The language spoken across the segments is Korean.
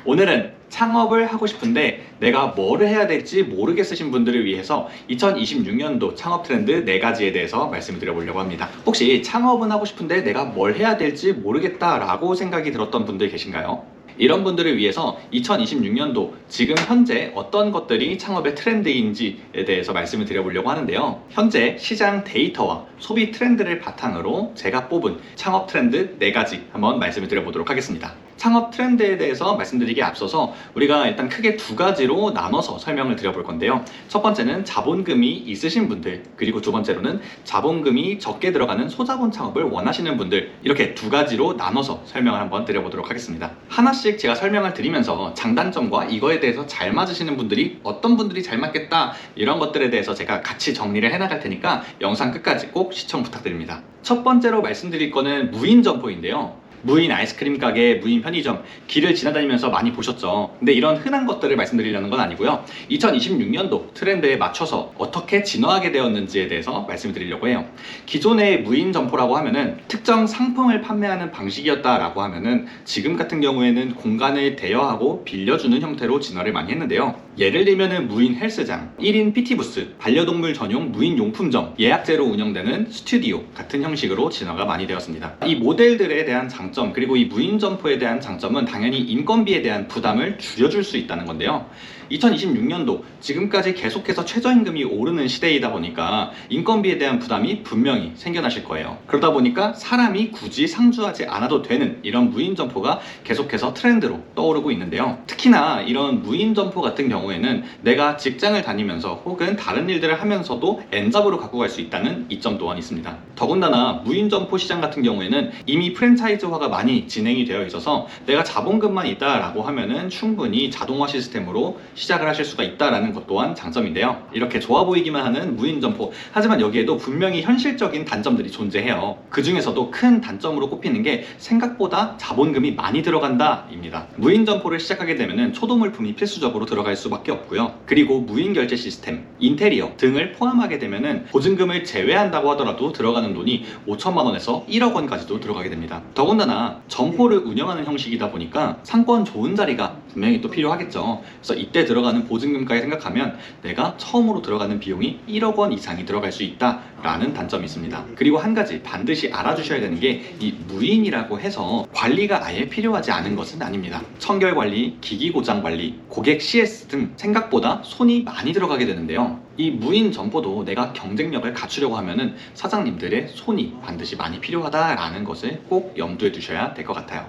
오늘은 창업을 하고 싶은데 내가 뭐를 해야 될지 모르겠으신 분들을 위해서 2026년도 창업 트렌드 4가지에 대해서 말씀을 드려보려고 합니다. 혹시 창업은 하고 싶은데 내가 뭘 해야 될지 모르겠다라고 생각이 들었던 분들 계신가요? 이런 분들을 위해서 2026년도 지금 현재 어떤 것들이 창업의 트렌드인지에 대해서 말씀을 드려보려고 하는데요. 현재 시장 데이터와 소비 트렌드를 바탕으로 제가 뽑은 창업 트렌드 4가지 한번 말씀을 드려보도록 하겠습니다. 창업 트렌드에 대해서 말씀드리기에 앞서서 우리가 일단 크게 2가지로 나눠서 설명을 드려볼 건데요. 첫 번째는 자본금이 있으신 분들, 그리고 두 번째로는 자본금이 적게 들어가는 소자본 창업을 원하시는 분들, 이렇게 2가지로 나눠서 설명을 한번 드려보도록 하겠습니다. 하나씩 제가 설명을 드리면서 장단점과 이거에 대해서 잘 맞으시는 분들이 어떤 분들이 잘 맞겠다, 이런 것들에 대해서 제가 같이 정리를 해나갈 테니까 영상 끝까지 꼭 시청 부탁드립니다. 첫 번째로 말씀드릴 거는 무인 점포인데요. 무인 아이스크림 가게, 무인 편의점, 길을 지나다니면서 많이 보셨죠. 근데 이런 흔한 것들을 말씀드리려는 건 아니고요. 2026년도 트렌드에 맞춰서 어떻게 진화하게 되었는지에 대해서 말씀을 드리려고 해요. 기존의 무인 점포라고 하면은 특정 상품을 판매하는 방식이었다라고 하면은 지금 같은 경우에는 공간을 대여하고 빌려주는 형태로 진화를 많이 했는데요. 예를 들면은 무인 헬스장, 1인 PT 부스, 반려동물 전용 무인 용품점, 예약제로 운영되는 스튜디오 같은 형식으로 진화가 많이 되었습니다. 이 모델들에 대한 장점, 그리고 이 무인 점포에 대한 장점은 당연히 인건비에 대한 부담을 줄여줄 수 있다는 건데요. 2026년도 지금까지 계속해서 최저임금이 오르는 시대이다 보니까 인건비에 대한 부담이 분명히 생겨나실 거예요. 그러다 보니까 사람이 굳이 상주하지 않아도 되는 이런 무인 점포가 계속해서 트렌드로 떠오르고 있는데요. 특히나 이런 무인 점포 같은 경우에는 내가 직장을 다니면서 혹은 다른 일들을 하면서도 N잡으로 갖고 갈 수 있다는 이점 또한 있습니다. 더군다나 무인 점포 시장 같은 경우에는 이미 프랜차이즈화가 많이 진행이 되어 있어서 내가 자본금만 있다라고 하면은 충분히 자동화 시스템으로 시작을 하실 수가 있다는 것 또한 장점인데요. 이렇게 좋아 보이기만 하는 무인 점포, 하지만 여기에도 분명히 현실적인 단점들이 존재해요. 그 중에서도 큰 단점으로 꼽히는 게 생각보다 자본금이 많이 들어간다 입니다. 무인 점포를 시작하게 되면 초도물품이 필수적으로 들어갈 수밖에 없고요. 그리고 무인 결제 시스템, 인테리어 등을 포함하게 되면 보증금을 제외한다고 하더라도 들어가는 돈이 5천만 원에서 1억 원까지도 들어가게 됩니다. 더군다나 점포를 운영하는 형식이다 보니까 상권 좋은 자리가 분명히 또 필요하겠죠. 그래서 이때 들어가는 보증금까지 생각하면 내가 처음으로 들어가는 비용이 1억 원 이상이 들어갈 수 있다라는 단점이 있습니다. 그리고 한 가지 반드시 알아주셔야 되는 게 이 무인이라고 해서 관리가 아예 필요하지 않은 것은 아닙니다. 청결 관리, 기기 고장 관리, 고객 CS 등 생각보다 손이 많이 들어가게 되는데요. 이 무인 점포도 내가 경쟁력을 갖추려고 하면은 사장님들의 손이 반드시 많이 필요하다라는 것을 꼭 염두에 두셔야 될 것 같아요.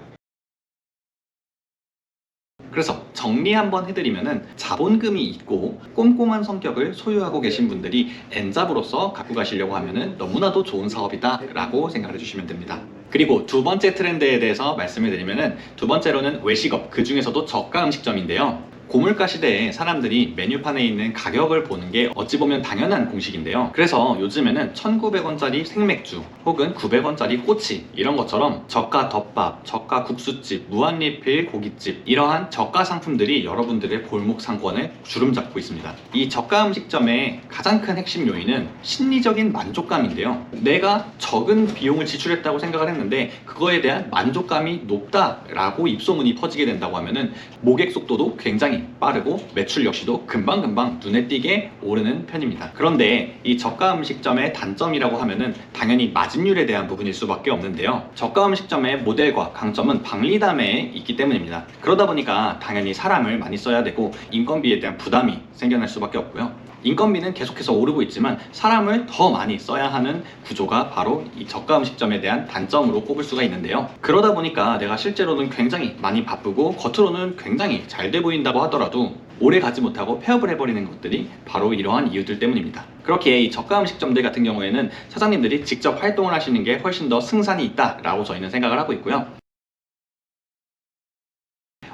그래서 정리 한번 해드리면은 자본금이 있고 꼼꼼한 성격을 소유하고 계신 분들이 N잡으로서 갖고 가시려고 하면은 너무나도 좋은 사업이다 라고 생각을 해주시면 됩니다. 그리고 두 번째 트렌드에 대해서 말씀을 드리면은 두 번째로는 외식업, 그 중에서도 저가 음식점인데요. 고물가 시대에 사람들이 메뉴판에 있는 가격을 보는 게 어찌 보면 당연한 공식인데요. 그래서 요즘에는 1,900원짜리 생맥주 혹은 900원짜리 꼬치 이런 것처럼 저가 덮밥, 저가 국수집, 무한리필 고깃집, 이러한 저가 상품들이 여러분들의 골목 상권을 주름잡고 있습니다. 이 저가 음식점의 가장 큰 핵심 요인은 심리적인 만족감인데요. 내가 적은 비용을 지출했다고 생각을 했는데 그거에 대한 만족감이 높다라고 입소문이 퍼지게 된다고 하면은 모객 속도도 굉장히 빠르고 매출 역시도 금방금방 눈에 띄게 오르는 편입니다. 그런데 이 저가 음식점의 단점이라고 하면은 당연히 마진율에 대한 부분일 수밖에 없는데요. 저가 음식점의 모델과 강점은 박리담에 있기 때문입니다. 그러다 보니까 당연히 사람을 많이 써야 되고 인건비에 대한 부담이 생겨날 수밖에 없고요. 인건비는 계속해서 오르고 있지만 사람을 더 많이 써야 하는 구조가 바로 이 저가 음식점에 대한 단점으로 꼽을 수가 있는데요. 그러다 보니까 내가 실제로는 굉장히 많이 바쁘고 겉으로는 굉장히 잘 돼 보인다고 하더라도 오래 가지 못하고 폐업을 해버리는 것들이 바로 이러한 이유들 때문입니다. 그렇게 이 저가 음식점들 같은 경우에는 사장님들이 직접 활동을 하시는 게 훨씬 더 승산이 있다라고 저희는 생각을 하고 있고요.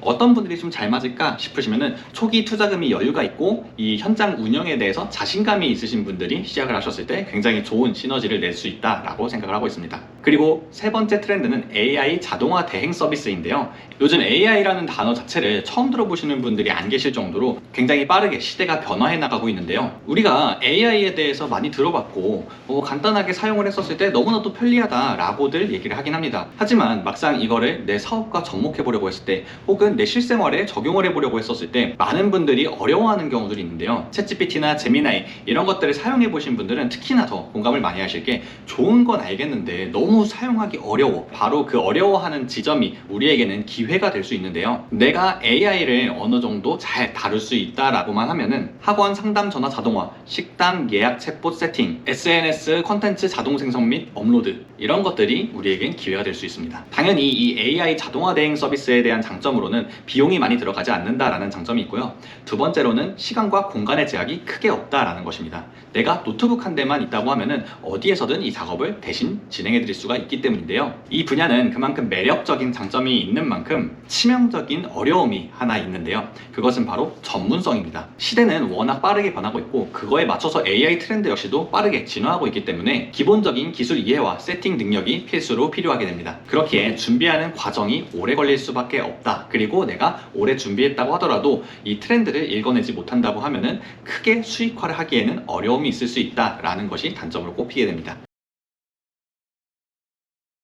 어떤 분들이 좀 잘 맞을까 싶으시면은 초기 투자금이 여유가 있고 이 현장 운영에 대해서 자신감이 있으신 분들이 시작을 하셨을 때 굉장히 좋은 시너지를 낼 수 있다라고 생각을 하고 있습니다. 그리고 세 번째 트렌드는 AI 자동화 대행 서비스인데요. 요즘 AI라는 단어 자체를 처음 들어보시는 분들이 안 계실 정도로 굉장히 빠르게 시대가 변화해 나가고 있는데요. 우리가 AI에 대해서 많이 들어봤고 간단하게 사용을 했었을 때 너무나도 편리하다라고들 얘기를 하긴 합니다. 하지만 막상 이거를 내 사업과 접목해 보려고 했을 때 혹은 혹은 내 실생활에 적용을 해보려고 했었을 때 많은 분들이 어려워하는 경우들이 있는데요. 챗GPT나 제미나이 이런 것들을 사용해 보신 분들은 특히나 더 공감을 많이 하실 게 좋은 건 알겠는데 너무 사용하기 어려워. 바로 그 어려워하는 지점이 우리에게는 기회가 될 수 있는데요. 내가 AI를 어느 정도 잘 다룰 수 있다라고만 하면은 학원 상담 전화 자동화, 식당 예약 챗봇 세팅, SNS 컨텐츠 자동 생성 및 업로드 이런 것들이 우리에겐 기회가 될 수 있습니다. 당연히 이 AI 자동화 대행 서비스에 대한 장점으로는 비용이 많이 들어가지 않는다라는 장점이 있고요. 두 번째로는 시간과 공간의 제약이 크게 없다라는 것입니다. 내가 노트북 한 대만 있다고 하면은 어디에서든 이 작업을 대신 진행해 드릴 수가 있기 때문인데요. 이 분야는 그만큼 매력적인 장점이 있는 만큼 치명적인 어려움이 하나 있는데요. 그것은 바로 전문성입니다. 시대는 워낙 빠르게 변하고 있고 그거에 맞춰서 AI 트렌드 역시도 빠르게 진화하고 있기 때문에 기본적인 기술 이해와 세팅 능력이 필수로 필요하게 됩니다. 그렇기에 준비하는 과정이 오래 걸릴 수밖에 없다. 그리고 내가 오래 준비했다고 하더라도 이 트렌드를 읽어내지 못한다고 하면은 크게 수익화를 하기에는 어려움이 있을 수 있다라는 것이 단점으로 꼽히게 됩니다.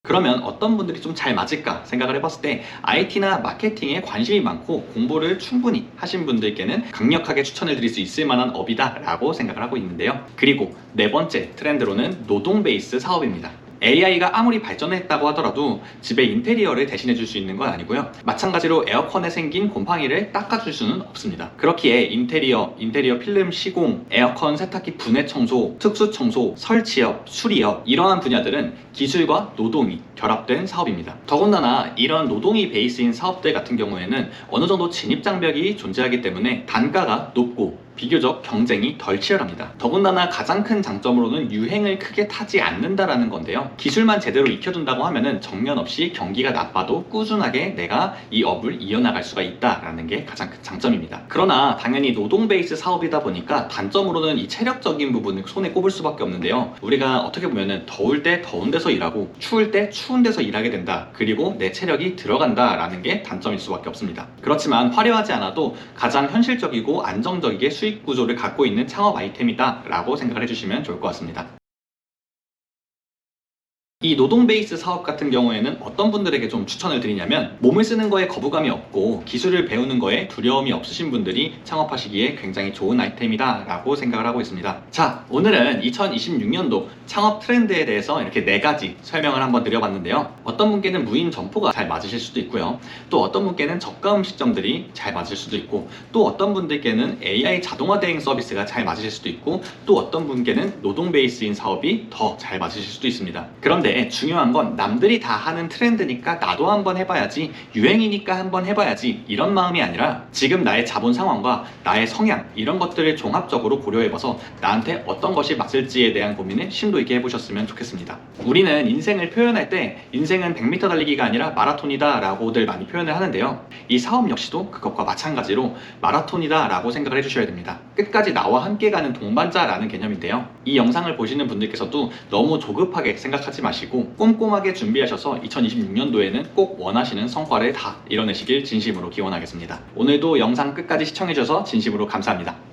그러면 어떤 분들이 좀 잘 맞을까 생각을 해봤을 때 IT나 마케팅에 관심이 많고 공부를 충분히 하신 분들께는 강력하게 추천을 드릴 수 있을 만한 업이다 라고 생각을 하고 있는데요. 그리고 네 번째 트렌드로는 노동 베이스 사업입니다. AI가 아무리 발전했다고 하더라도 집의 인테리어를 대신해 줄 수 있는 건 아니고요. 마찬가지로 에어컨에 생긴 곰팡이를 닦아줄 수는 없습니다. 그렇기에 인테리어 필름 시공, 에어컨 세탁기 분해 청소, 특수 청소, 설치업, 수리업 이러한 분야들은 기술과 노동이 결합된 사업입니다. 더군다나 이런 노동이 베이스인 사업들 같은 경우에는 어느 정도 진입장벽이 존재하기 때문에 단가가 높고 비교적 경쟁이 덜 치열합니다. 더군다나 가장 큰 장점으로는 유행을 크게 타지 않는다라는 건데요. 기술만 제대로 익혀둔다고 하면은 정년 없이 경기가 나빠도 꾸준하게 내가 이 업을 이어나갈 수가 있다라는 게 가장 큰 장점입니다. 그러나 당연히 노동 베이스 사업이다 보니까 단점으로는 이 체력적인 부분을 손에 꼽을 수밖에 없는데요. 우리가 어떻게 보면은 더울 때 더운 데서 일하고 추울 때 추운 데서 일하게 된다. 그리고 내 체력이 들어간다라는 게 단점일 수밖에 없습니다. 그렇지만 화려하지 않아도 가장 현실적이고 안정적이게 수익 구조를 갖고 있는 창업 아이템이다 라고 생각을 해주시면 좋을 것 같습니다. 이 노동 베이스 사업 같은 경우에는 어떤 분들에게 좀 추천을 드리냐면 몸을 쓰는 거에 거부감이 없고 기술을 배우는 거에 두려움이 없으신 분들이 창업하시기에 굉장히 좋은 아이템이다 라고 생각을 하고 있습니다. 자, 오늘은 2026년도 창업 트렌드에 대해서 이렇게 4가지 설명을 한번 드려봤는데요. 어떤 분께는 무인 점포가 잘 맞으실 수도 있고요. 또 어떤 분께는 저가 음식점들이 잘 맞을 수도 있고 또 어떤 분들께는 AI 자동화 대행 서비스가 잘 맞으실 수도 있고 또 어떤 분께는 노동 베이스인 사업이 더 잘 맞으실 수도 있습니다. 그런데 중요한 건 남들이 다 하는 트렌드니까 나도 한번 해봐야지, 유행이니까 한번 해봐야지 이런 마음이 아니라 지금 나의 자본 상황과 나의 성향 이런 것들을 종합적으로 고려해봐서 나한테 어떤 것이 맞을지에 대한 고민을 심도 있게 해보셨으면 좋겠습니다. 우리는 인생을 표현할 때 인생은 100m 달리기가 아니라 마라톤이다 라고들 많이 표현을 하는데요. 이 사업 역시도 그것과 마찬가지로 마라톤이다 라고 생각을 해주셔야 됩니다. 끝까지 나와 함께 가는 동반자라는 개념인데요. 이 영상을 보시는 분들께서도 너무 조급하게 생각하지 마시고 꼼꼼하게 준비하셔서 2026년도에는 꼭 원하시는 성과를 다 이뤄내시길 진심으로 기원하겠습니다. 오늘도 영상 끝까지 시청해주셔서 진심으로 감사합니다.